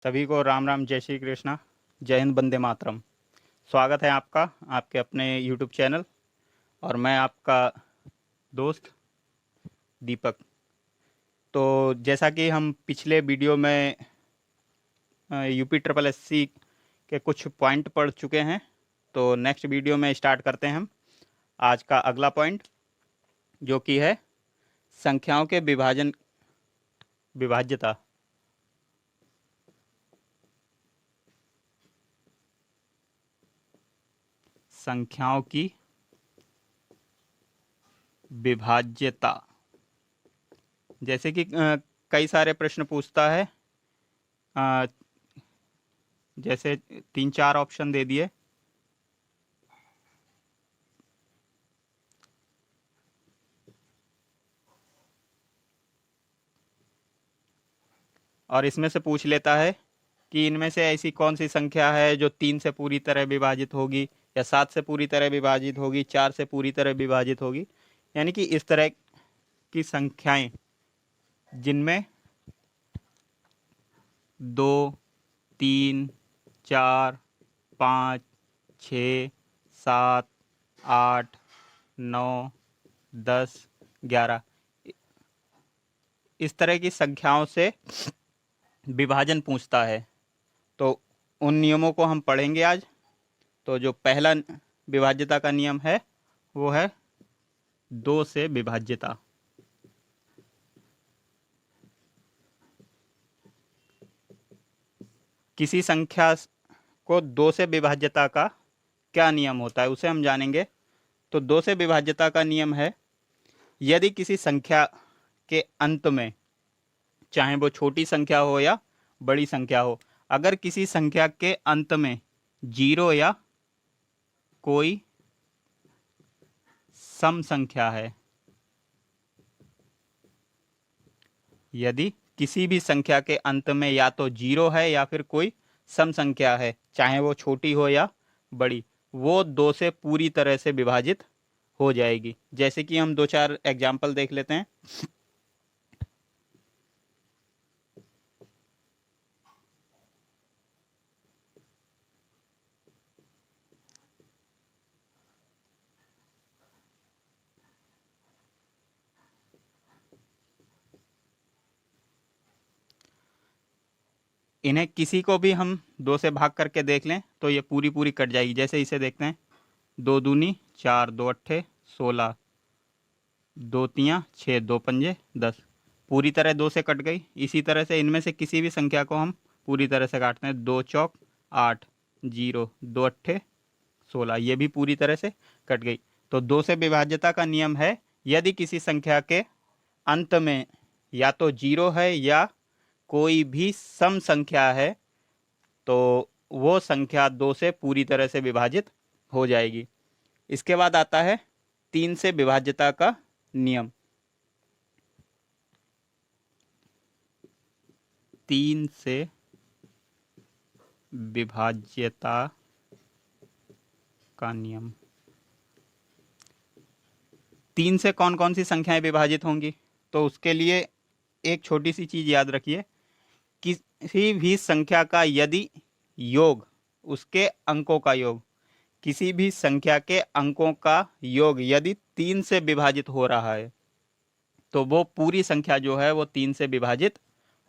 सभी को राम राम, जय श्री कृष्णा, जय हिंद, वंदे मातरम। स्वागत है आपका आपके अपने यूट्यूब चैनल। और मैं आपका दोस्त दीपक। तो जैसा कि हम पिछले वीडियो में यूपी ट्रिपल एससी के कुछ पॉइंट पढ़ चुके हैं, तो नेक्स्ट वीडियो में स्टार्ट करते हैं हम आज का अगला पॉइंट, जो कि है संख्याओं के विभाज्यता। संख्याओं की विभाज्यता। जैसे कि कई सारे प्रश्न पूछता है, अ, जैसे 3-4 ऑप्शन दे दिए। और इसमें से पूछ लेता है कि इनमें से ऐसी कौन सी संख्या है जो 3 से पूरी तरह विभाजित होगी, या 7 से पूरी तरह विभाजित होगी, 4 से पूरी तरह विभाजित होगी। यानी कि इस तरह की संख्याएं जिनमें 2, 3, 4, 5, 6, 7, 8, 9, 10, 11 इस तरह की संख्याओं से विभाजन पूछता है। तो उन नियमों को हम पढ़ेंगे आज। तो जो पहला विभाज्यता का नियम है वो है 2 से विभाज्यता। किसी संख्या को 2 से विभाज्यता का क्या नियम होता है उसे हम जानेंगे। तो 2 से विभाज्यता का नियम है, यदि किसी संख्या के अंत में, चाहे वो छोटी संख्या हो या बड़ी संख्या हो, अगर किसी संख्या के अंत में 0 या कोई सम संख्या है, यदि किसी भी संख्या के अंत में या तो 0 है या फिर कोई सम संख्या है, चाहे वो छोटी हो या बड़ी, वो 2 से पूरी तरह से विभाजित हो जाएगी। जैसे कि हम 2-4 एग्जाम्पल देख लेते हैं। इन्हें किसी को भी हम 2 से भाग करके देख लें तो ये पूरी पूरी कट जाएगी। जैसे इसे देखते हैं, 2 दूनी 4, 2 अट्ठे 16, 2 तियाँ 6, 2 पंजे 10, पूरी तरह 2 से कट गई। इसी तरह से इनमें से किसी भी संख्या को हम पूरी तरह से काटते हैं, 2 चौक 8, 0, 2 अट्ठे 16, ये भी पूरी तरह से कट गई। तो 2 से विभाज्यता का नियम है, यदि किसी संख्या के अंत में या तो 0 है या कोई भी सम संख्या है, तो वो संख्या 2 से पूरी तरह से विभाजित हो जाएगी। इसके बाद आता है 3 से विभाज्यता का नियम। 3 से विभाज्यता का नियम। 3 से कौन कौन सी संख्याएं विभाजित होंगी, तो उसके लिए एक छोटी सी चीज याद रखिए। किसी भी संख्या का यदि योग, उसके अंकों का योग, किसी भी संख्या के अंकों का योग यदि 3 से विभाजित हो रहा है, तो वो पूरी संख्या जो है वो 3 से विभाजित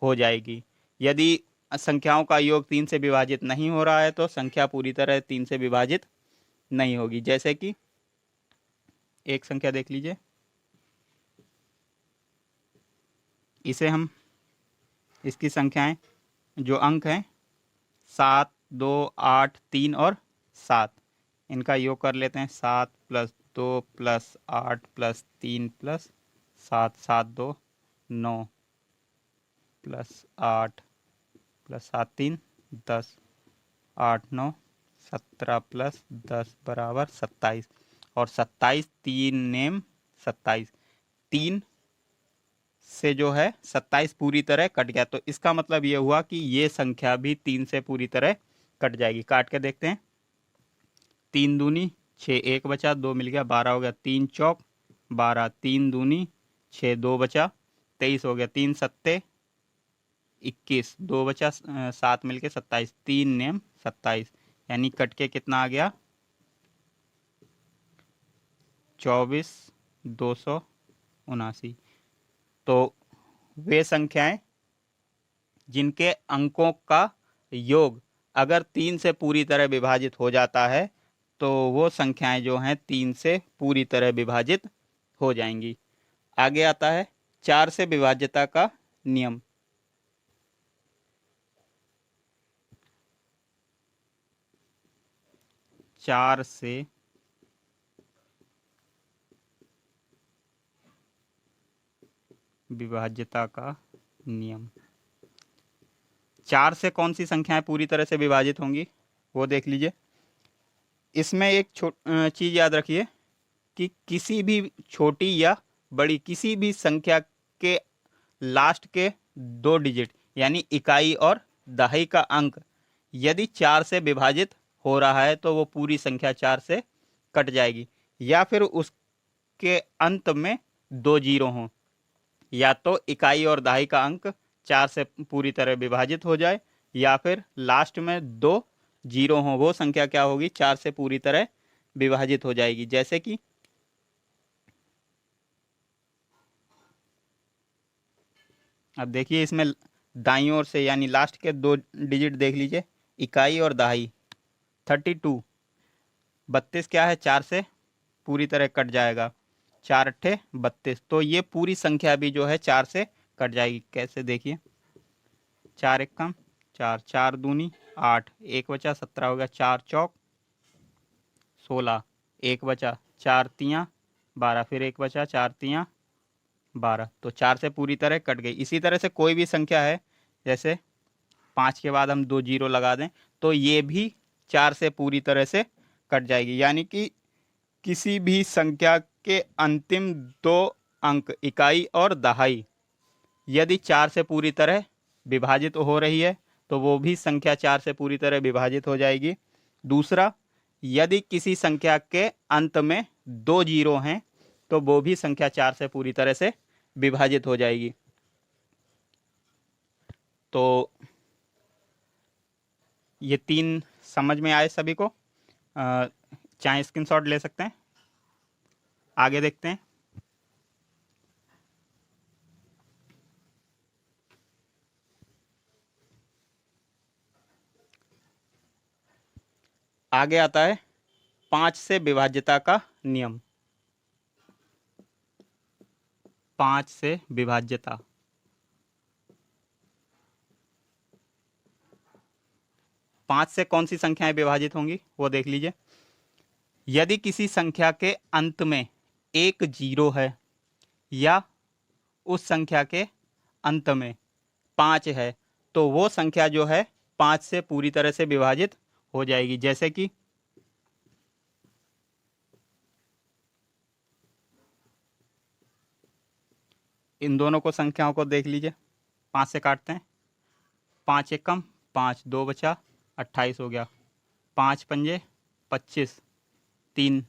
हो जाएगी। यदि संख्याओं का योग 3 से विभाजित नहीं हो रहा है तो संख्या पूरी तरह 3 से विभाजित नहीं होगी। जैसे कि एक संख्या देख लीजिए, इसे हम, इसकी संख्याएं जो अंक हैं 7, 2, 8, 3 और 7, इनका योग कर लेते हैं। 7 + 2 + 8 + 3 + 7, 7, 2, 9 + 8 + 7, 3, 10, 8, 9, 17 + 10 = 27। और 27, 3 नेम 27, 3 से जो है 27 पूरी तरह कट गया। तो इसका मतलब ये हुआ कि ये संख्या भी 3 से पूरी तरह कट जाएगी। काट के देखते हैं, 3 दूनी 6, 1 बचा, 2 मिल गया, 12 हो गया, 3 चौक 12, 3 दूनी 6, 2 बचा, 23 हो गया, 3 सत्ते 21, 2 बचा 7 मिलके 27, 3 नेम 27, यानी कट के कितना आ गया 24,279। तो वे संख्याएं जिनके अंकों का योग अगर 3 से पूरी तरह विभाजित हो जाता है तो वो संख्याएं जो हैं 3 से पूरी तरह विभाजित हो जाएंगी। आगे आता है 4 से विभाज्यता का नियम। चार से विभाज्यता का नियम। 4 से कौन सी संख्याएं पूरी तरह से विभाजित होंगी वो देख लीजिए। इसमें एक चीज याद रखिए कि किसी भी छोटी या बड़ी किसी भी संख्या के लास्ट के 2 डिजिट यानी इकाई और दहाई का अंक यदि 4 से विभाजित हो रहा है तो वो पूरी संख्या 4 से कट जाएगी, या फिर उसके अंत में 2 जीरो हों, या तो इकाई और दहाई का अंक 4 से पूरी तरह विभाजित हो जाए या फिर लास्ट में 2 जीरो हों, वो संख्या क्या होगी 4 से पूरी तरह विभाजित हो जाएगी। जैसे कि अब देखिए इसमें दाईं ओर से यानी लास्ट के 2 डिजिट देख लीजिए, इकाई और दहाई। 32, 32 क्या है 4 से पूरी तरह कट जाएगा, 4 अट्ठे 32, तो ये पूरी संख्या भी जो है 4 से कट जाएगी। कैसे देखिए, 4 एक कम 4, 4 दूनी 8, एक बचा 17 हो गया, 4 चौक 16, एक बचा 4 तियाँ 12, फिर एक बचा 4 तियाँ 12, तो 4 से पूरी तरह कट गई। इसी तरह से कोई भी संख्या है, जैसे 5 के बाद हम 2 जीरो लगा दें तो ये भी 4 से पूरी तरह से कट जाएगी। यानी कि किसी भी संख्या के अंतिम 2 अंक इकाई और दहाई यदि 4 से पूरी तरह विभाजित हो रही है तो वो भी संख्या 4 से पूरी तरह विभाजित हो जाएगी। दूसरा, यदि किसी संख्या के अंत में 2 जीरो हैं तो वो भी संख्या 4 से पूरी तरह से विभाजित हो जाएगी। तो ये 3 समझ में आए सभी को? चाहे स्क्रीनशॉट ले सकते हैं। आगे देखते हैं। आगे आता है 5 से विभाज्यता का नियम। 5 से विभाज्यता। 5 से कौन सी संख्याएं विभाजित होंगी वो देख लीजिए। यदि किसी संख्या के अंत में एक जीरो है या उस संख्या के अंत में 5 है तो वो संख्या जो है 5 से पूरी तरह से विभाजित हो जाएगी। जैसे कि इन दोनों को संख्याओं को देख लीजिए, 5 से काटते हैं, 5 एक कम 5, 2 बचा 28 हो गया, 5 पंजे 25, 3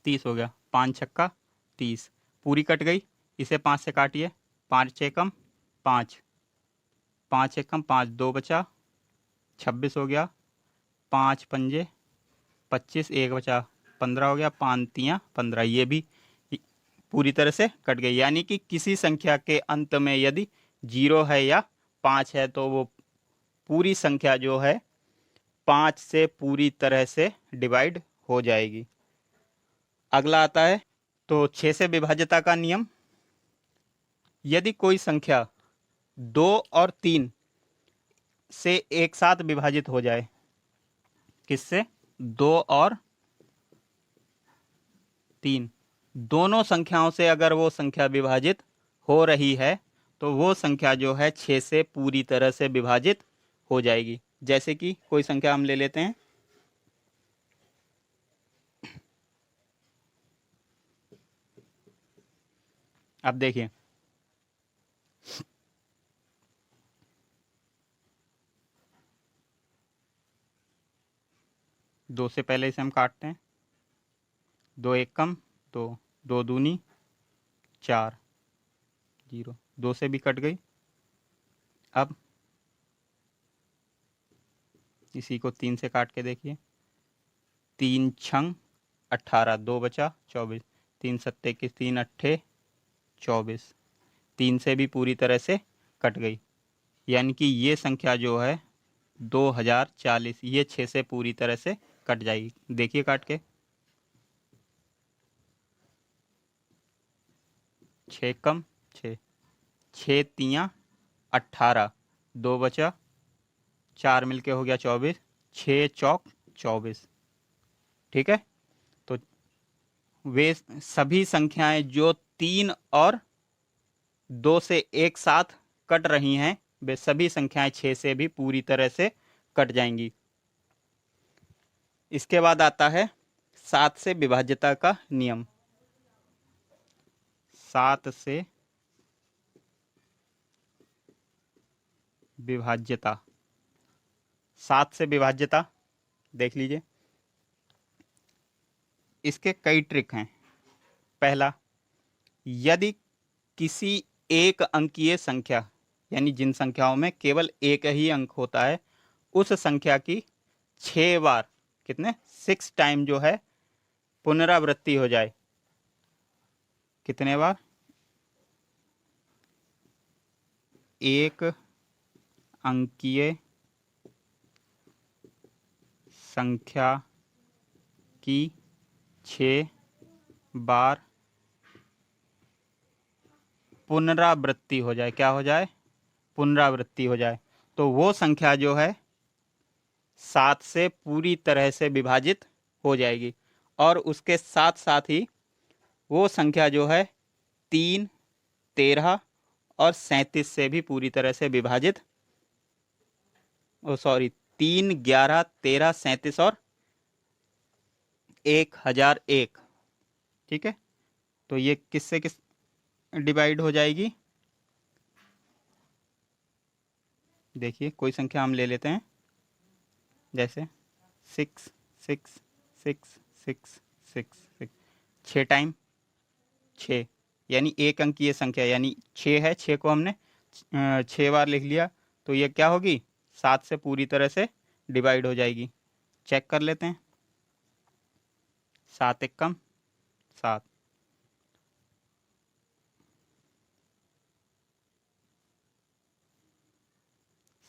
30 हो गया, 5 छक्का 30, पूरी कट गई। इसे 5 से काटिए, 5 छः कम 5, 5 एक कम 5, 2 बचा 26 हो गया, 5 पंजे 25, एक बचा 15 हो गया, 5 तियाँ 15, ये भी पूरी तरह से कट गई। यानी कि किसी संख्या के अंत में यदि 0 है या 5 है तो वो पूरी संख्या जो है 5 से पूरी तरह से डिवाइड हो जाएगी। अगला आता है तो 6 से विभाज्यता का नियम। यदि कोई संख्या 2 और 3 से एक साथ विभाजित हो जाए, किससे? 2 और 3 दोनों संख्याओं से अगर वो संख्या विभाजित हो रही है तो वो संख्या जो है 6 से पूरी तरह से विभाजित हो जाएगी। जैसे कि कोई संख्या हम ले लेते हैं, अब देखिए 2 से पहले इसे हम काटते हैं, 2 एक कम 2, 2 दूनी 4, 0, 2 से भी कट गई, अब इसी को 3 से काट के देखिए, 3 छंग 18, 2 बचा 24, 3 सत्ते की 3 अट्ठे 24, 3 से भी पूरी तरह से कट गई, यानी कि ये संख्या जो है 2040, ये 6 से पूरी तरह से कट जाएगी। देखिए काट के, 6 कम 6, 6 तियाँ 18, 2 बचा 4 मिलके हो गया 24, 6 चौक 24। ठीक है, तो वे सभी संख्याएं जो 3 और 2 से एक साथ कट रही हैं, वे सभी संख्याएं 6 से भी पूरी तरह से कट जाएंगी। इसके बाद आता है 7 से विभाज्यता का नियम। 7 से विभाज्यता, 7 से विभाज्यता देख लीजिए, इसके कई ट्रिक हैं। पहला, यदि किसी एक अंकीय संख्या, यानी जिन संख्याओं में केवल एक ही अंक होता है, उस संख्या की 6 बार, कितने 6 टाइम जो है पुनरावृत्ति हो जाए। कितने बार? एक अंकीय संख्या की 6 बार पुनरावृत्ति हो जाए। क्या हो जाए? पुनरावृत्ति हो जाए, तो वो संख्या जो है 7 से पूरी तरह से विभाजित हो जाएगी। और उसके साथ साथ ही वो संख्या जो है 3, 13 और 37 से भी पूरी तरह से विभाजित, 3, 11, 13, 37 और 1001। ठीक है, तो ये किससे किस डिवाइड हो जाएगी? देखिए, कोई संख्या हम ले लेते हैं, जैसे 6, 6, 6, 6, 6, 6, 6 टाइम 6, यानी एक अंकीय संख्या, यानी 6 है, 6 को हमने 6 बार लिख लिया, तो ये क्या होगी? 7 से पूरी तरह से डिवाइड हो जाएगी। चेक कर लेते हैं, 7 एकम 7,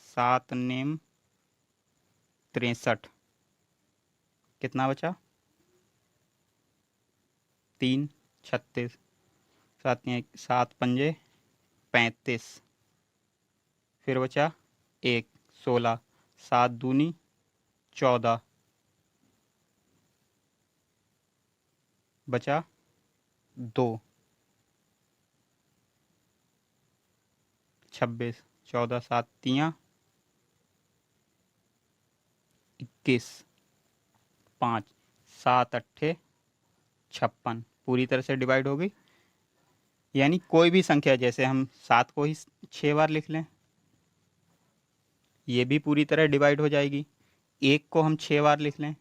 7 नेम 63, कितना बचा? 3, 36, 7 पंजे 35, फिर बचा 1, 16, 7 दूनी 14, बचा 2, 26, 14, 7 तियाँ 21, 5, 7 अट्ठे 56, पूरी तरह से डिवाइड हो गई। यानी कोई भी संख्या, जैसे हम 7 को ही 6 बार लिख लें, ये भी पूरी तरह डिवाइड हो जाएगी। 1 को हम 6 बार लिख लें,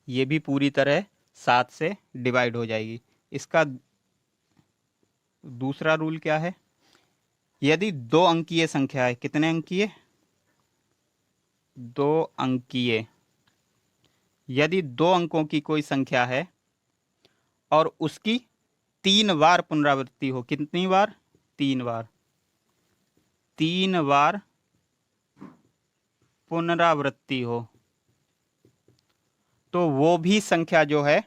ये भी पूरी तरह 7 से डिवाइड हो जाएगी। इसका दूसरा रूल क्या है? यदि 2 अंकीय संख्या है, कितने अंकीय? 2 अंकीय, यदि 2 अंकों की कोई संख्या है और उसकी 3 बार पुनरावृत्ति हो, कितनी बार? 3 बार, 3 बार पुनरावृत्ति हो, तो वो भी संख्या जो है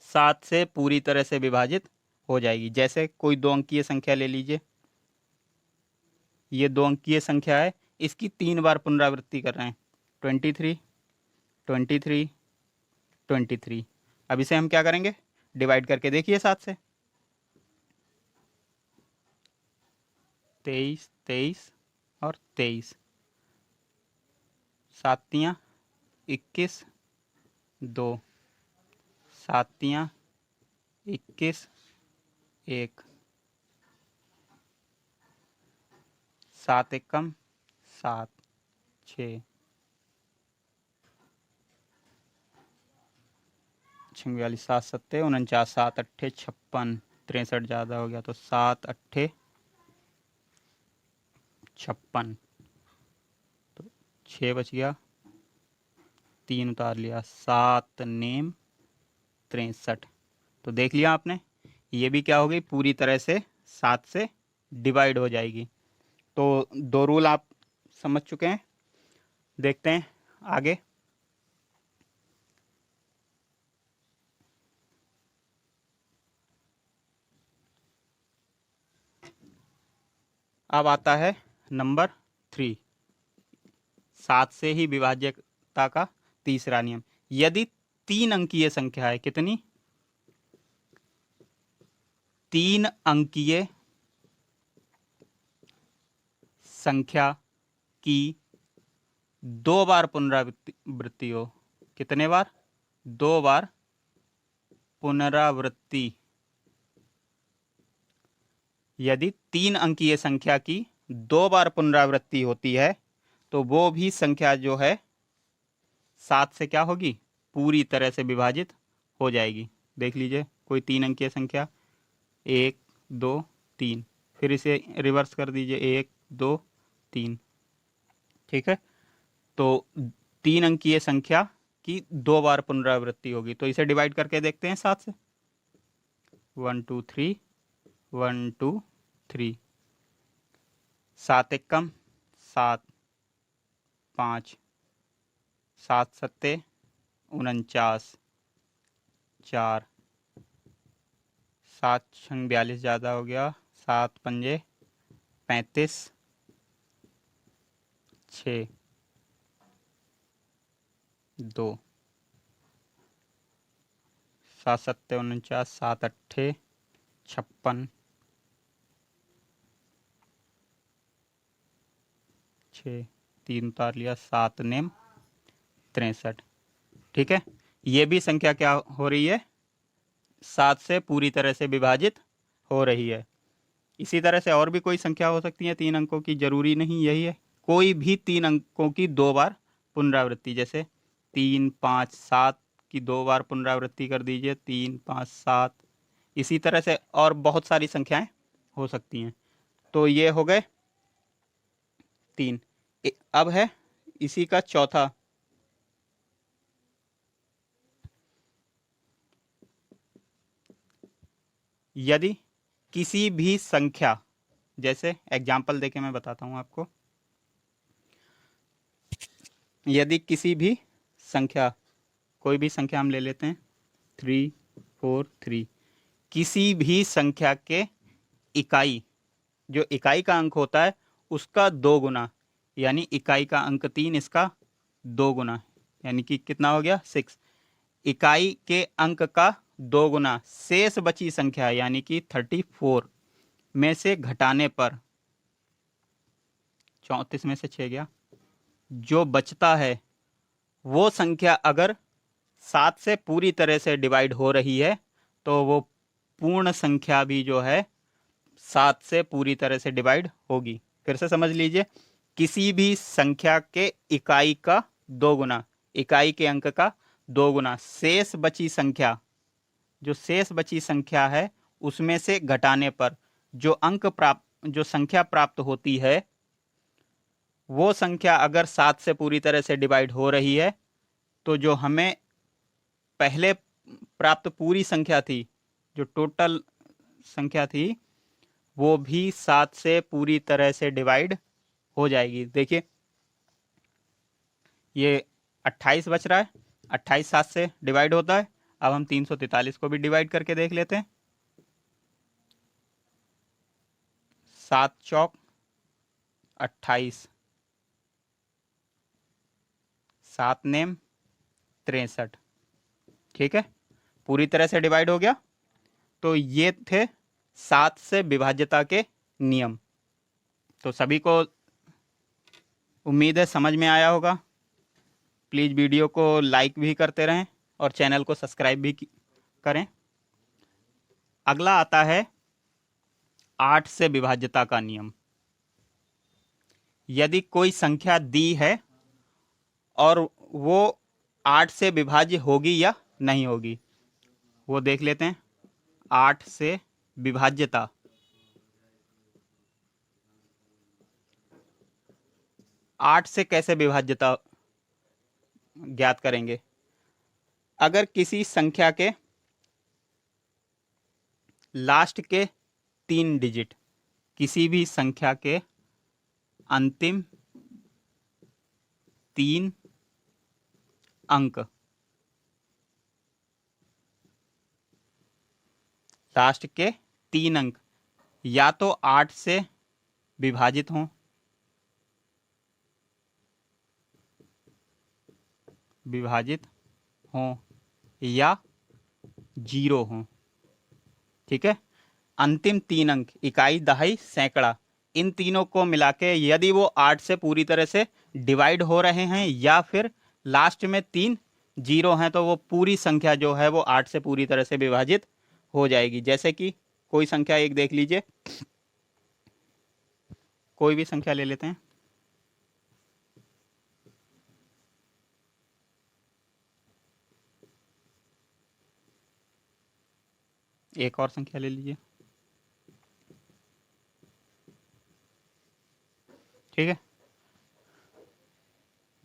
7 से पूरी तरह से विभाजित हो जाएगी। जैसे कोई 2 अंकीय संख्या ले लीजिए, ये 2 अंकीय संख्या है, इसकी 3 बार पुनरावृत्ति कर रहे हैं, 23, 23, 23। अब इसे हम क्या करेंगे? डिवाइड करके देखिए 7 से, 23, 23 और 23, 7 तियाँ 21, 2, 7 तियाँ 21, 1, 7 एकम 7, 6, 46, 7 सत्ते 49, 7 अट्ठे 56, 63 ज़्यादा हो गया, तो 7 अट्ठे 56, तो 6 बच गया, 3 उतार लिया, 7 नेम 63। तो देख लिया आपने, ये भी क्या हो गई, पूरी तरह से 7 से डिवाइड हो जाएगी। तो 2 रूल आप समझ चुके हैं। देखते हैं आगे। अब आता है नंबर 3, 7 से ही विभाज्यता का तीसरा नियम। यदि 3 अंकीय संख्या है, कितनी, 3 अंकीय संख्या की 2 बार पुनरावृत्ति हो, कितने बार, 2 बार पुनरावृत्ति। यदि 3 अंकीय संख्या की 2 बार पुनरावृत्ति होती है तो वो भी संख्या जो है 7 से क्या होगी, पूरी तरह से विभाजित हो जाएगी। देख लीजिए, कोई 3 अंकीय संख्या, 1 2 3, फिर इसे रिवर्स कर दीजिए, 1 2 3, ठीक है। तो 3 अंकीय संख्या की 2 बार पुनरावृत्ति होगी, तो इसे डिवाइड करके देखते हैं 7 से। 1 2 3, 1 2 3, 7 एक कम 7, 5, 7 सत्ते 49, 4, 7 छंग 42 ज़्यादा हो गया, 7 पंजे 35, 6 2, 7 सत्ते 49, 7 अट्ठे 56, 6 3 उतार लिया, 7 नेम 63, ठीक है। ये भी संख्या क्या हो रही है, 7 से पूरी तरह से विभाजित हो रही है। इसी तरह से और भी कोई संख्या हो सकती है 3 अंकों की, जरूरी नहीं यही है, कोई भी 3 अंकों की 2 बार पुनरावृत्ति, जैसे 3 5 7 की 2 बार पुनरावृत्ति कर दीजिए, 3 5 7। इसी तरह से और बहुत सारी संख्याएं हो सकती हैं। तो ये हो गए 3। अब है इसी का चौथा, यदि किसी भी संख्या, जैसे एग्जाम्पल देके मैं बताता हूं आपको, यदि किसी भी संख्या, कोई भी संख्या हम ले लेते हैं 3 4 3, किसी भी संख्या के इकाई, जो इकाई का अंक होता है उसका 2 गुना, यानी इकाई का अंक 3, इसका 2 गुना, यानी कि कितना हो गया 6। इकाई के अंक का 2 गुना शेष बची संख्या यानी कि 34 में से घटाने पर, 34 में से 6 गया, जो बचता है वो संख्या अगर 7 से पूरी तरह से डिवाइड हो रही है तो वो पूर्ण संख्या भी जो है 7 से पूरी तरह से डिवाइड होगी। फिर से समझ लीजिए, किसी भी संख्या के इकाई का 2 गुना, इकाई के अंक का 2 गुना शेष बची संख्या, जो शेष बची संख्या है उसमें से घटाने पर जो संख्या प्राप्त होती है वो संख्या अगर 7 से पूरी तरह से डिवाइड हो रही है तो जो हमें पहले प्राप्त पूरी संख्या थी, जो टोटल संख्या थी, वो भी 7 से पूरी तरह से डिवाइड हो जाएगी। देखिए ये 28 बच रहा है, 28 7 से डिवाइड होता है। अब हम 343 को भी डिवाइड करके देख लेते हैं। 7 चौक 28, 7 नेम 63, ठीक है, पूरी तरह से डिवाइड हो गया। तो ये थे 7 से विभाज्यता के नियम। तो सभी को उम्मीद है समझ में आया होगा। प्लीज़ वीडियो को लाइक भी करते रहें और चैनल को सब्सक्राइब भी करें। अगला आता है 8 से विभाज्यता का नियम। यदि कोई संख्या दी है और वो 8 से विभाज्य होगी या नहीं होगी, वो देख लेते हैं। 8 से विभाज्यता, 8 से कैसे विभाज्यता ज्ञात करेंगे? अगर किसी संख्या के लास्ट के 3 डिजिट, किसी भी संख्या के अंतिम 3 अंक, लास्ट के 3 अंक या तो 8 से विभाजित हों या 0 हों। ठीक है, अंतिम 3 अंक, इकाई, दहाई, सैकड़ा, इन तीनों को मिला के यदि वो 8 से पूरी तरह से डिवाइड हो रहे हैं या फिर लास्ट में 3 जीरो हैं, तो वो पूरी संख्या जो है वो 8 से पूरी तरह से विभाजित हो जाएगी। जैसे कि कोई संख्या एक देख लीजिए, कोई भी संख्या ले लेते हैं। एक और संख्या ले लीजिए। ठीक है,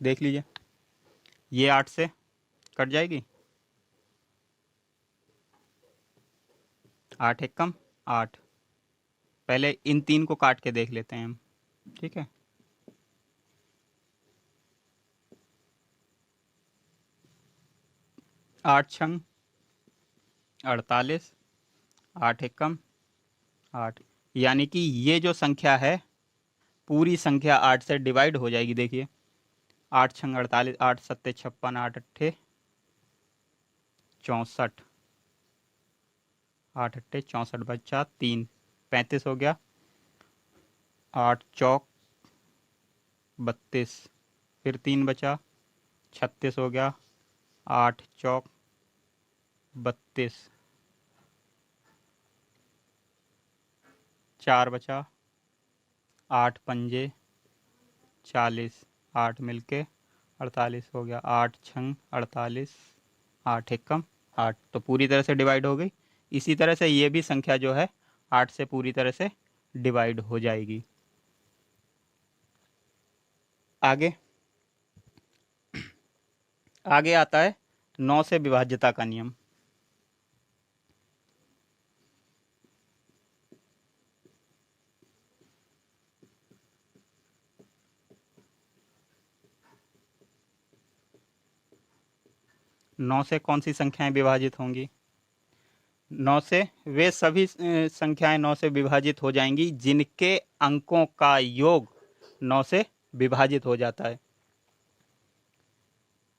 देख लीजिए, ये 8 से कट जाएगी, 8 एक कम 8। पहले इन 3 को काट के देख लेते हैं हम। ठीक है, 8 छंग 48, 8 एक कम 8, यानी कि ये जो संख्या है पूरी संख्या 8 से डिवाइड हो जाएगी। देखिए, 8 छंग 48, 8 सत्ते 56, 8 अट्ठे 64, 8 अट्ठे 64, बच्चा 3, 35 हो गया, 8 चौक 32, फिर 3 बचा, 36 हो गया, 8 चौक 32, 4 बचा, 8 पंजे 40, 8 मिलके 48 हो गया, 8 छंग 48, 8 एक कम 8, तो पूरी तरह से डिवाइड हो गई। इसी तरह से ये भी संख्या जो है 8 से पूरी तरह से डिवाइड हो जाएगी। आगे आगे आता है 9 से विभाज्यता का नियम। नौ से कौन सी संख्याएं विभाजित होंगी? 9 से वे सभी संख्याएं 9 से विभाजित हो जाएंगी जिनके अंकों का योग 9 से विभाजित हो जाता है।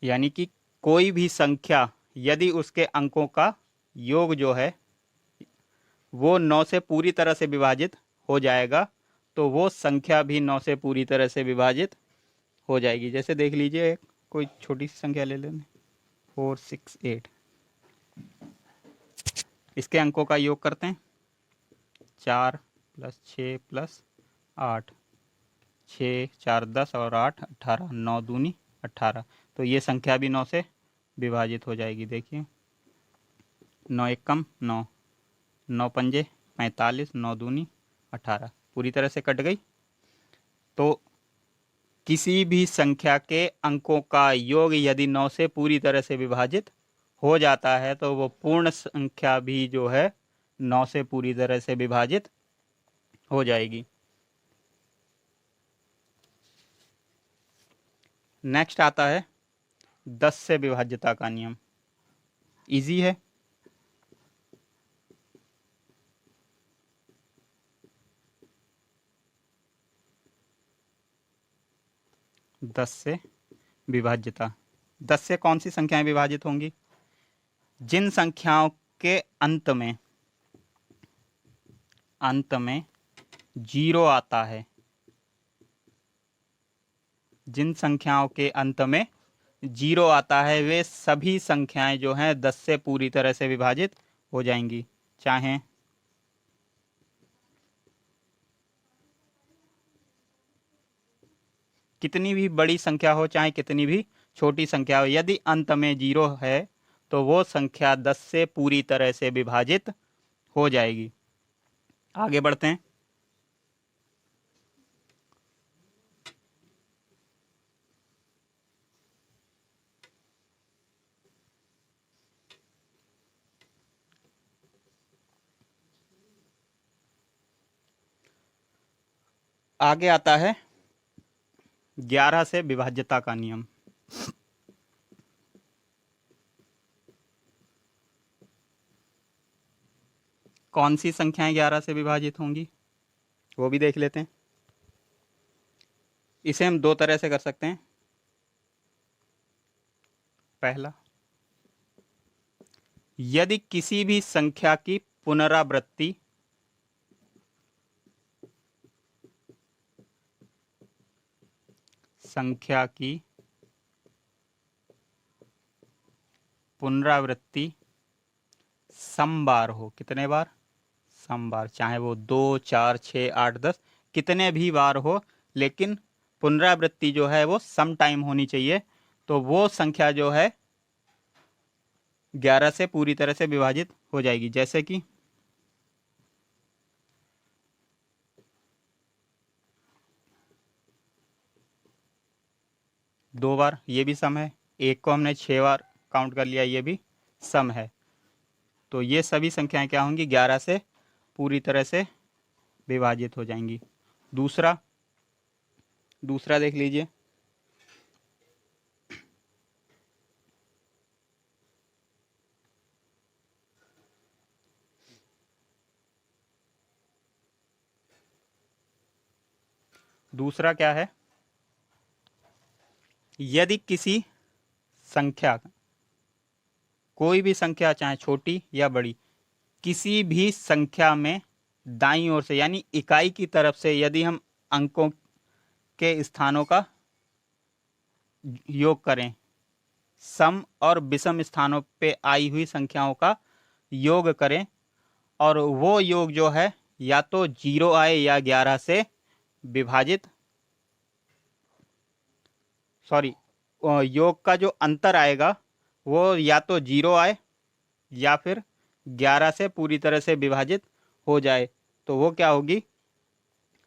यानी कि कोई भी संख्या यदि उसके अंकों का योग जो है वो 9 से पूरी तरह से विभाजित हो जाएगा, तो वो संख्या भी 9 से पूरी तरह से विभाजित हो जाएगी। जैसे देख लीजिए, कोई छोटी सी संख्या ले लें, 4 6 8, इसके अंकों का योग करते हैं, 4 + 6 + 8, 6 4 10 और 8 18, 9 दूनी 18, तो ये संख्या भी 9 से विभाजित हो जाएगी। देखिए, 9 एक कम 9, 9 पंजे 45, 9 दूनी 18, पूरी तरह से कट गई। तो किसी भी संख्या के अंकों का योग यदि 9 से पूरी तरह से विभाजित हो जाता है तो वो पूर्ण संख्या भी जो है 9 से पूरी तरह से विभाजित हो जाएगी। नेक्स्ट आता है 10 से विभाज्यता का नियम। इजी है, दस से विभाज्यता। 10 से कौन सी संख्याएं विभाजित होंगी? जिन संख्याओं के अंत में 0 आता है, जिन संख्याओं के अंत में 0 आता है वे सभी संख्याएं जो हैं 10 से पूरी तरह से विभाजित हो जाएंगी। चाहे कितनी भी बड़ी संख्या हो, चाहे कितनी भी छोटी संख्या हो, यदि अंत में 0 है तो वो संख्या 10 से पूरी तरह से विभाजित हो जाएगी। आगे बढ़ते हैं। आगे आता है 11 से विभाज्यता का नियम। कौन सी संख्याएं 11 से विभाजित होंगी वो भी देख लेते हैं। इसे हम दो तरह से कर सकते हैं। पहला, यदि किसी भी संख्या की पुनरावृत्ति सम बार हो, कितने बार? सम बार, चाहे वो 2, 4, 6, 8, 10 कितने भी बार हो, लेकिन पुनरावृत्ति जो है वो सम टाइम होनी चाहिए। तो वो संख्या जो है 11 से पूरी तरह से विभाजित हो जाएगी। जैसे कि दो बार, ये भी सम है। एक को हमने 6 बार काउंट कर लिया, ये भी सम है। तो ये सभी संख्याएं क्या होंगी? 11 से पूरी तरह से विभाजित हो जाएंगी। दूसरा देख लीजिए। दूसरा क्या है? यदि किसी संख्या, कोई भी संख्या चाहे छोटी या बड़ी, किसी भी संख्या में दाईं ओर से यानी इकाई की तरफ से यदि हम अंकों के स्थानों का योग करें, सम और विषम स्थानों पे आई हुई संख्याओं का योग करें, और वो योग जो है या तो 0 आए या 11 से विभाजित, सॉरी, योग का जो अंतर आएगा वो या तो 0 आए या फिर 11 से पूरी तरह से विभाजित हो जाए, तो वो क्या होगी?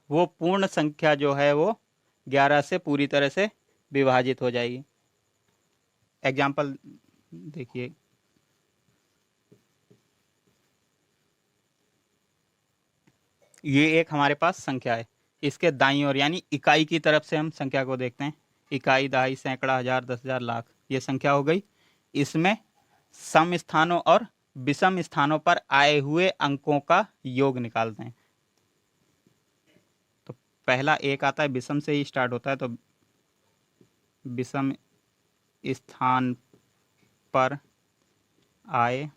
वो पूर्ण संख्या जो है वो 11 से पूरी तरह से विभाजित हो जाएगी। एग्जाम्पल देखिए, ये एक हमारे पास संख्या है, इसके दाईं ओर यानी इकाई की तरफ से हम संख्या को देखते हैं। इकाई, दहाई, सैकड़ा, हजार, 10,000, लाख, ये संख्या हो गई। इसमें सम स्थानों और विषम स्थानों पर आए हुए अंकों का योग निकालते हैं। तो पहला एक आता है, विषम से ही स्टार्ट होता है, तो विषम स्थान पर आए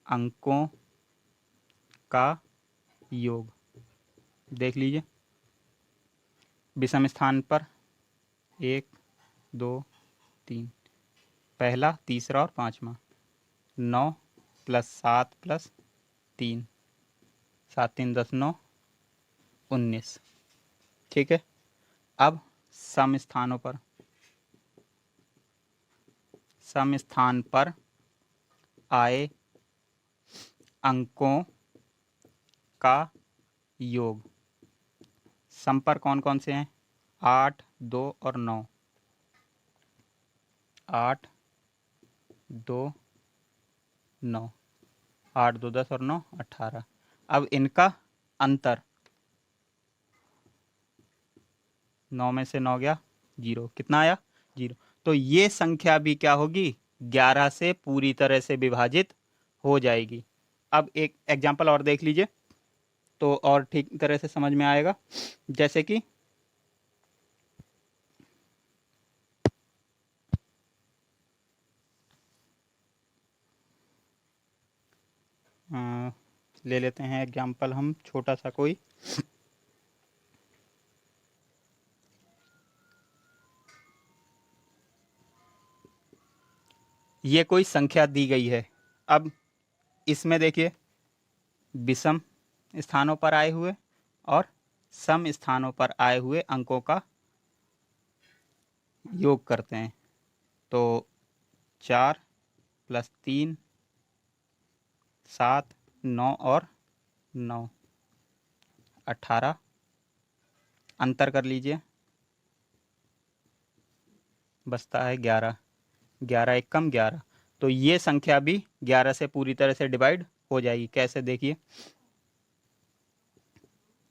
अंकों का योग देख लीजिए। विषम स्थान पर 1, 2, 3, पहला, तीसरा और पांचवा। 9 + 7 + 3, 7, 3, 10, 9, 19। ठीक है। अब सम स्थान पर आए अंकों का योग। सम पर कौन कौन से हैं? 8, 2 और 9। 8, 2, 9, 8, 2, 10 और 9, 18। अब इनका अंतर, 9 में से 9 गया 0, कितना आया? 0। तो ये संख्या भी क्या होगी? 11 से पूरी तरह से विभाजित हो जाएगी। अब एक एग्जाम्पल और देख लीजिए तो और ठीक तरह से समझ में आएगा। जैसे कि ले लेते हैं एग्जाम्पल हम छोटा सा कोई। ये कोई संख्या दी गई है। अब इसमें देखिए, विषम स्थानों पर आए हुए और सम स्थानों पर आए हुए अंकों का योग करते हैं। तो 4 + 3, 7, 9 और 9, 18। अंतर कर लीजिए, बचता है 11। 11 एक कम 11। तो ये संख्या भी 11 से पूरी तरह से डिवाइड हो जाएगी। कैसे? देखिए,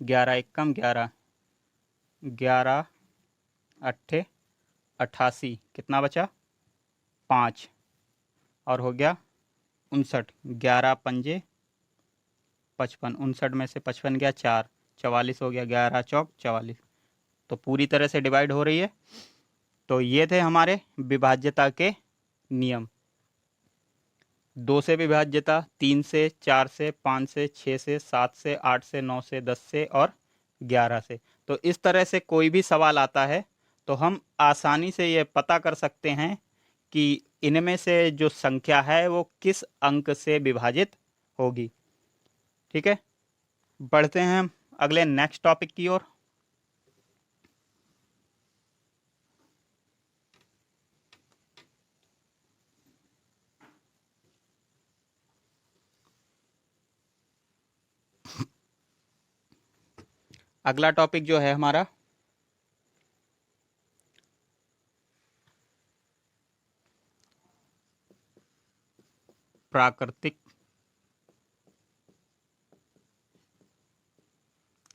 11 एक कम 11, 11 अट्ठे 88, कितना बचा 5, और हो गया 59, 11 पंजे 55, 59 में से 55 गया 4, 44 हो गया, 11 चौक 44। तो पूरी तरह से डिवाइड हो रही है। तो ये थे हमारे विभाज्यता के नियम। 2 से विभाज्यता, 3 से, 4 से, 5 से, 6 से, 7 से, 8 से, 9 से, 10 से और 11 से। तो इस तरह से कोई भी सवाल आता है तो हम आसानी से ये पता कर सकते हैं कि इनमें से जो संख्या है वो किस अंक से विभाजित होगी। ठीक है, बढ़ते हैं हम अगले नेक्स्ट टॉपिक की ओर। अगला टॉपिक जो है हमारा प्राकृतिक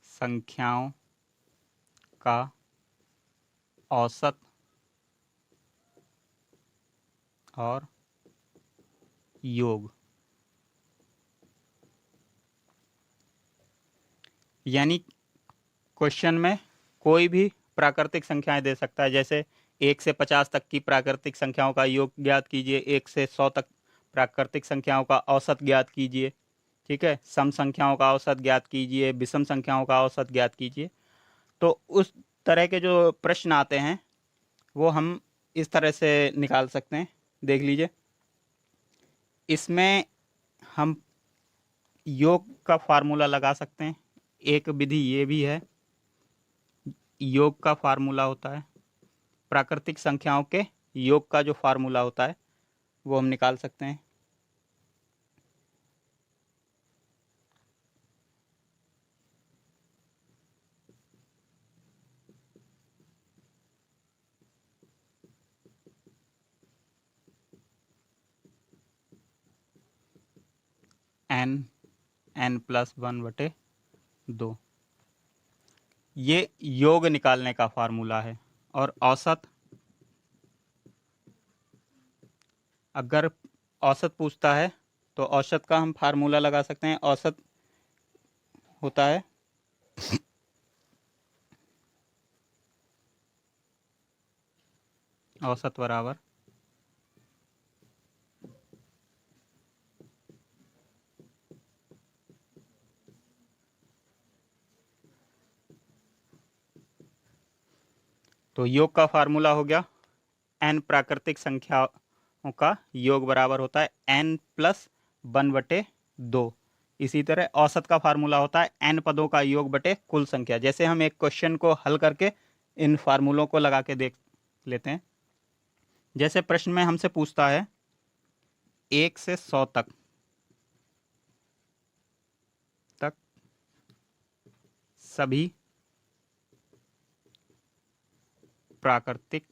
संख्याओं का औसत और योग। यानी क्वेश्चन में कोई भी प्राकृतिक संख्याएं दे सकता है, जैसे 1 से 50 तक की प्राकृतिक संख्याओं का योग ज्ञात कीजिए, 1 से 100 तक प्राकृतिक संख्याओं का औसत ज्ञात कीजिए। ठीक है, सम संख्याओं का औसत ज्ञात कीजिए, विषम संख्याओं का औसत ज्ञात कीजिए। तो उस तरह के जो प्रश्न आते हैं वो हम इस तरह से निकाल सकते हैं। देख लीजिए, इसमें हम योग का फार्मूला लगा सकते हैं। एक विधि ये भी है, योग का फार्मूला होता है, प्राकृतिक संख्याओं के योग का जो फार्मूला होता है वो हम निकाल सकते हैं। n+1/2 ये योग निकालने का फार्मूला है। और औसत, अगर औसत पूछता है तो औसत का हम फार्मूला लगा सकते हैं। औसत होता है औसत बराबर तो योग का फार्मूला हो गया n प्राकृतिक संख्याओं का योग बराबर होता है n+1/2। इसी तरह औसत का फार्मूला होता है n पदों का योग बटे कुल संख्या। जैसे हम एक क्वेश्चन को हल करके इन फार्मूलों को लगा के देख लेते हैं। जैसे प्रश्न में हमसे पूछता है 1 से 100 तक सभी प्राकृतिक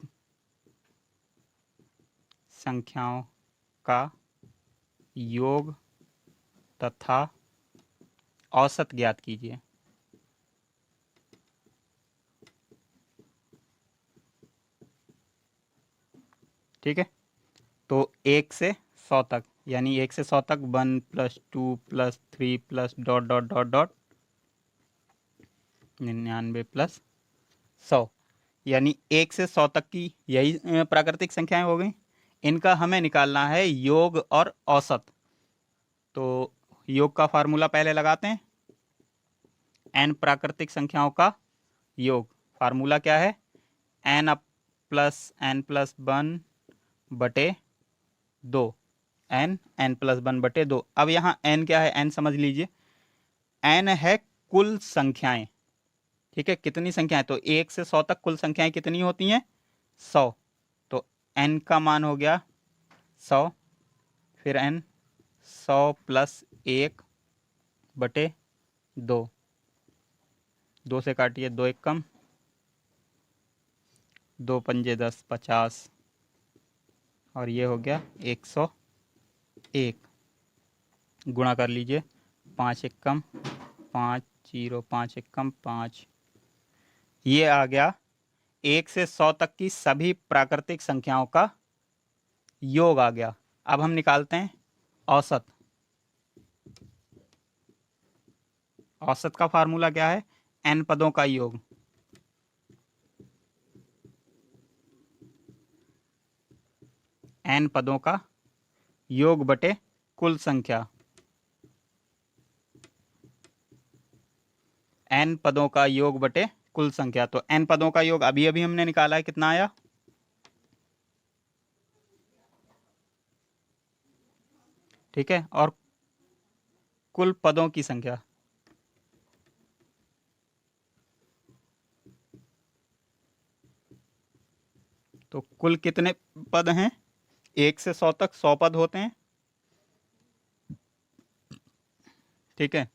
संख्याओं का योग तथा औसत ज्ञात कीजिए। ठीक है, तो 1 से 100 तक, यानी 1 से 100 तक 1 + 2 + 3 + ... 99 + 100, यानी 1 से 100 तक की यही प्राकृतिक संख्याएं हो गई। इनका हमें निकालना है योग और औसत। तो योग का फार्मूला पहले लगाते हैं। n प्राकृतिक संख्याओं का योग, फार्मूला क्या है, n+1/2 n+1/2। अब यहाँ n क्या है, n समझ लीजिए, n है कुल संख्याएं। ठीक है, कितनी संख्याएं, तो 1 से 100 तक कुल संख्याएं कितनी होती हैं, 100। तो n का मान हो गया 100, फिर n 100 + 1/2, 2 से काटिए, 2 एक कम, 2 पंजे 10, 50, और ये हो गया 101। गुणा कर लीजिए, 5 एक कम, 5 0, 5 एक कम 5। ये आ गया 1 से 100 तक की सभी प्राकृतिक संख्याओं का योग आ गया। अब हम निकालते हैं औसत। औसत का फार्मूला क्या है? n पदों का योग। n पदों का योग बटे कुल संख्या। n पदों का योग बटे कुल संख्या। तो n पदों का योग अभी अभी हमने निकाला है, कितना आया? ठीक है, और कुल पदों की संख्या। तो कुल कितने पद हैं? 1 से 100 तक 100 पद होते हैं। ठीक है,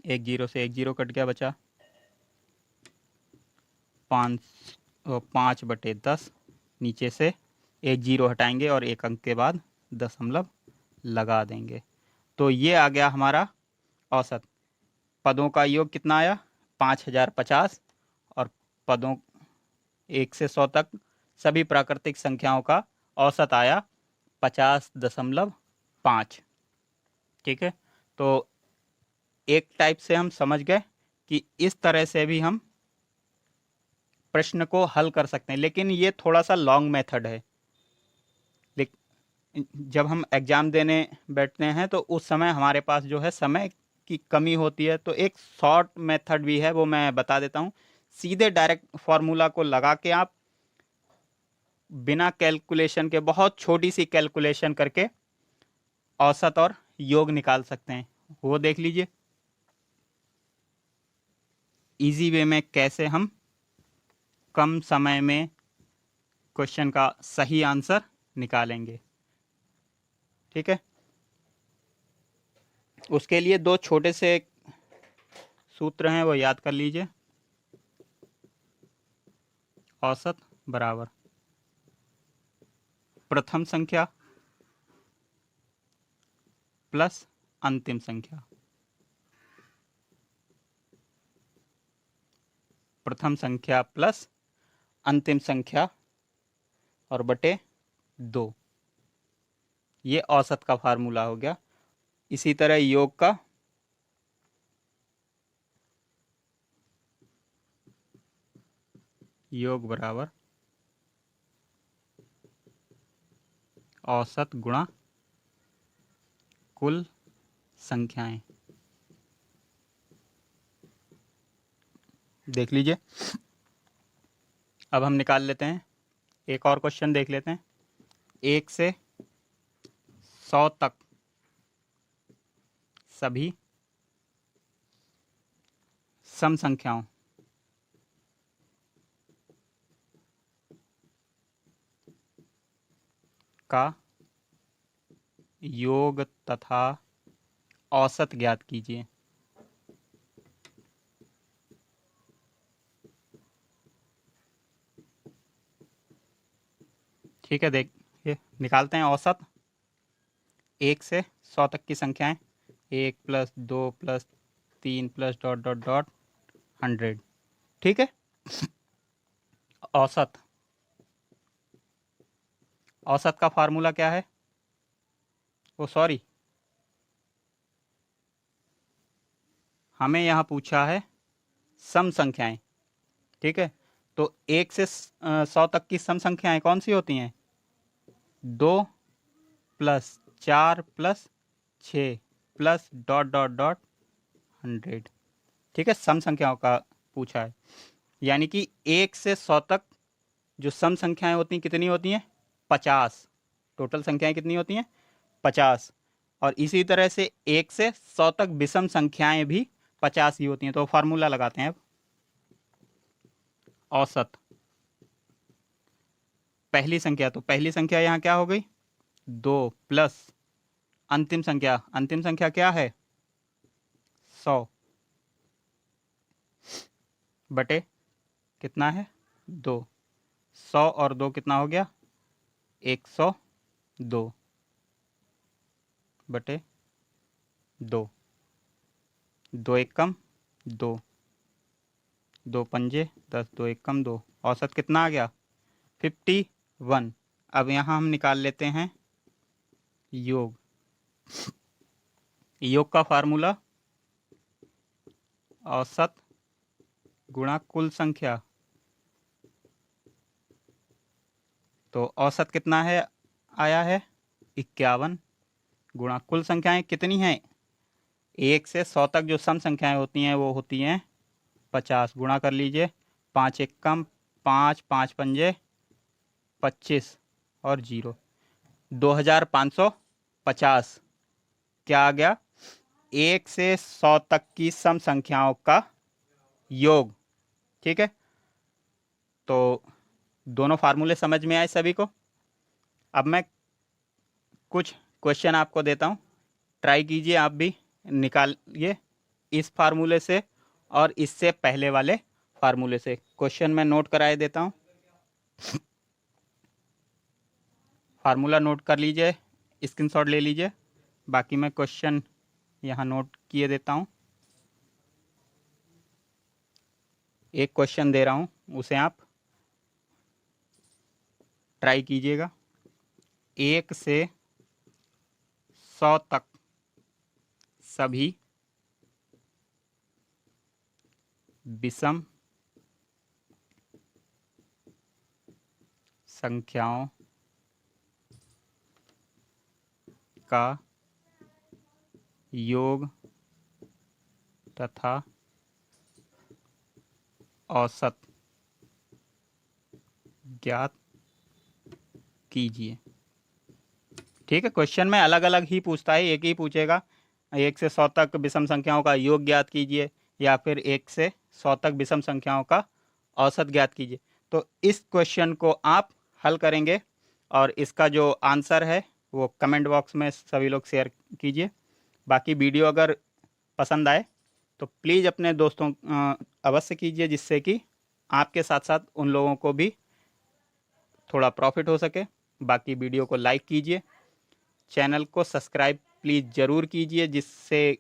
एक जीरो से एक जीरो कट गया, बचा 5/10। नीचे से एक जीरो हटाएंगे और एक अंक के बाद दशमलव लगा देंगे। तो ये आ गया हमारा औसत। पदों का योग कितना आया? 5050। और पदों 1 से 100 तक सभी प्राकृतिक संख्याओं का औसत आया 50.5। ठीक है, तो एक टाइप से हम समझ गए कि इस तरह से भी हम प्रश्न को हल कर सकते हैं, लेकिन ये थोड़ा सा लॉन्ग मेथड है। लेकिन जब हम एग्ज़ाम देने बैठते हैं तो उस समय हमारे पास जो है समय की कमी होती है, तो एक शॉर्ट मेथड भी है, वो मैं बता देता हूँ। सीधे डायरेक्ट फार्मूला को लगा के आप बिना कैलकुलेशन के, बहुत छोटी सी कैलकुलेशन करके औसत और योग निकाल सकते हैं। वो देख लीजिए इजी वे में कैसे हम कम समय में क्वेश्चन का सही आंसर निकालेंगे। ठीक है, उसके लिए दो छोटे से सूत्र हैं, वो याद कर लीजिए। औसत बराबर प्रथम संख्या प्लस अंतिम संख्या। प्रथम संख्या प्लस अंतिम संख्या और बटे 2। ये औसत का फार्मूला हो गया। इसी तरह योग का योग बराबर औसत गुणा कुल संख्याएं। देख लीजिए, अब हम निकाल लेते हैं। एक और क्वेश्चन देख लेते हैं। 1 से 100 तक सभी सम संख्याओं का योग तथा औसत ज्ञात कीजिए। ठीक है, देखिए निकालते हैं औसत। 1 से 100 तक की संख्याएं 1 + 2 + 3 + ... 100। ठीक है, औसत। औसत का फार्मूला क्या है? ओ सॉरी, हमें यहाँ पूछा है सम संख्याएं। ठीक है, तो 1 से 100 तक की सम संख्याएं कौन सी होती हैं? 2 + 4 + 6 + ... 100। ठीक है, सम संख्याओं का पूछा है। यानी कि 1 से 100 तक जो सम संख्याएं होती हैं कितनी होती हैं? 50। टोटल संख्याएं कितनी होती हैं? 50। और इसी तरह से 1 से 100 तक विषम संख्याएं भी 50 ही होती हैं। तो फार्मूला लगाते हैं अब। औसत पहली संख्या, तो पहली संख्या यहाँ क्या हो गई? 2 प्लस अंतिम संख्या। अंतिम संख्या क्या है? 100 बटे कितना है? 2। 100 और 2 कितना हो गया? 102 बटे 2। 2 एक कम 2, 2 पंजे 10, 2 एक कम 2, औसत कितना आ गया 51। अब यहाँ हम निकाल लेते हैं योग। योग का फार्मूला औसत गुणा कुल संख्या। तो औसत कितना है आया है 51 गुणा कुल संख्याएं कितनी हैं 1 से 100 तक जो सम संख्याएं होती हैं वो होती हैं 50। गुणा कर लीजिए 5 एक कम 5, 5 पंजे 25 और 0, 2550 क्या आ गया 1 से 100 तक की सम संख्याओं का योग। ठीक है, तो दोनों फार्मूले समझ में आए सभी को। अब मैं कुछ क्वेश्चन आपको देता हूँ, ट्राई कीजिए आप भी, निकालिए इस फार्मूले से और इससे पहले वाले फार्मूले से। क्वेश्चन मैं नोट कराए देता हूँ, फार्मूला नोट कर लीजिए, स्क्रीनशॉट ले लीजिए, बाकी मैं क्वेश्चन यहाँ नोट किए देता हूँ। एक क्वेश्चन दे रहा हूँ, उसे आप ट्राई कीजिएगा। 1 से 100 तक सभी विषम संख्याओं का योग तथा औसत ज्ञात कीजिए। ठीक है, क्वेश्चन में अलग अलग ही पूछता है, एक ही पूछेगा 1 से 100 तक विषम संख्याओं का योग ज्ञात कीजिए या फिर 1 से 100 तक विषम संख्याओं का औसत ज्ञात कीजिए। तो इस क्वेश्चन को आप हल करेंगे और इसका जो आंसर है वो कमेंट बॉक्स में सभी लोग शेयर कीजिए। बाकी वीडियो अगर पसंद आए तो प्लीज़ अपने दोस्तों अवश्य कीजिए, जिससे कि आपके साथ साथ उन लोगों को भी थोड़ा प्रॉफिट हो सके। बाकी वीडियो को लाइक कीजिए, चैनल को सब्सक्राइब प्लीज़ ज़रूर कीजिए, जिससे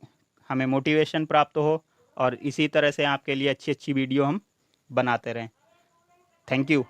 हमें मोटिवेशन प्राप्त हो और इसी तरह से आपके लिए अच्छी अच्छी वीडियो हम बनाते रहें। Thank you.